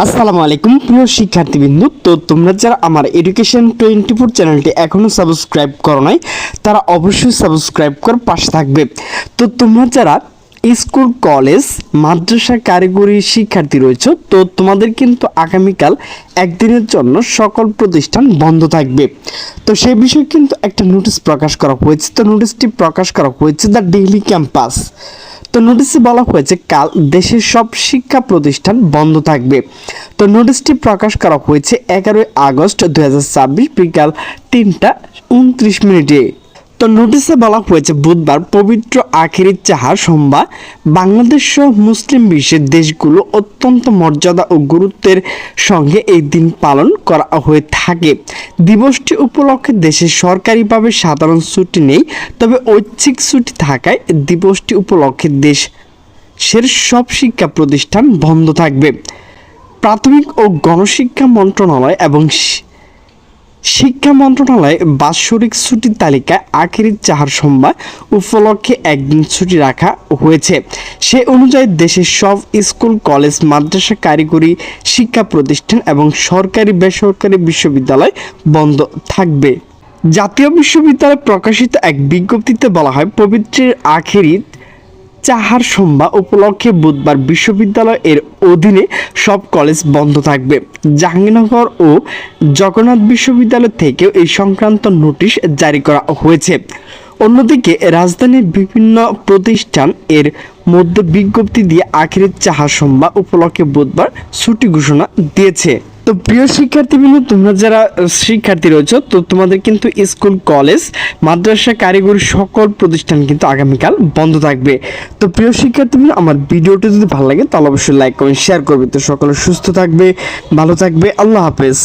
আসসালামু আলাইকুম প্রিয় শিক্ষার্থীবৃন্দ। তো তোমরা যারা আমার এডুকেশন 24 চ্যানেলটি এখনও সাবস্ক্রাইব করো নাই তারা অবশ্যই সাবস্ক্রাইব করে পাশে থাকবে। তো তোমরা যারা স্কুল কলেজ মাদ্রাসা কারিগরি শিক্ষার্থী রয়েছে, তো তোমাদের কিন্তু আগামীকাল একদিনের জন্য সকল প্রতিষ্ঠান বন্ধ থাকবে। তো সেই বিষয়ে কিন্তু একটা নোটিশ প্রকাশ করা হয়েছে। তো নোটিশটি প্রকাশ করা হয়েছে দ্য ডেইলি ক্যাম্পাস। তো নোটিশে বলা হয়েছে কাল দেশের সব শিক্ষা প্রতিষ্ঠান বন্ধ থাকবে। তো নোটিশটি প্রকাশ করা হয়েছে 11 আগস্ট 2026 বিকাল 3:29। তো নোটিশে বলা হয়েছে বুধবার পবিত্র আখেরি চাহার সোমবার বাংলাদেশ সহ মুসলিম বিশ্বের দেশগুলো অত্যন্ত মর্যাদা ও গুরুত্বের সঙ্গে এই দিন পালন করা হয়ে থাকে। দিবসটি উপলক্ষে দেশে সরকারিভাবে সাধারণ ছুটি নেই, তবে ঐচ্ছিক ছুটি থাকায় দিবসটি উপলক্ষে দেশের সব শিক্ষা প্রতিষ্ঠান বন্ধ থাকবে। প্রাথমিক ও গণশিক্ষা মন্ত্রণালয় এবং শিক্ষা মন্ত্রণালয় বাৎসরিক ছুটির তালিকায় আখেরি চাহার সোমবার উপলক্ষে একদিন ছুটি রাখা হয়েছে। সে অনুযায়ী দেশের সব স্কুল কলেজ মাদ্রাসা কারিগরি শিক্ষা প্রতিষ্ঠান এবং সরকারি বেসরকারি বিশ্ববিদ্যালয় বন্ধ থাকবে। জাতীয় বিশ্ববিদ্যালয়ে প্রকাশিত এক বিজ্ঞপ্তিতে বলা হয় পবিত্র আখেরি চাহার সোমবার উপলক্ষে বুধবার বিশ্ববিদ্যালয় এর অধীনে সব কলেজ বন্ধ থাকবে। জাহাঙ্গীরনগর ও জগন্নাথ বিশ্ববিদ্যালয় থেকেও এই সংক্রান্ত নোটিশ জারি করা হয়েছে। অন্যদিকে রাজধানীর বিভিন্ন প্রতিষ্ঠান এর মধ্যে বিজ্ঞপ্তি দিয়ে আখেরি চাহার সোমবার উপলক্ষে বুধবার ছুটি ঘোষণা দিয়েছে। তো প্রিয় শিক্ষার্থীবৃন্দ, তোমরা যারা শিক্ষার্থী রয়েছে, তো তোমাদের কিন্তু স্কুল কলেজ মাদ্রাসা কারিগরি সকল প্রতিষ্ঠান কিন্তু আগামীকাল বন্ধ থাকবে। তো প্রিয় শিক্ষার্থীবৃন্দ, আমার ভিডিওটি যদি ভালো লাগে তাহলে অবশ্যই লাইক কমেন্ট শেয়ার করবে। তো সকলে সুস্থ থাকবে, ভালো থাকবে, আল্লাহ হাফেজ।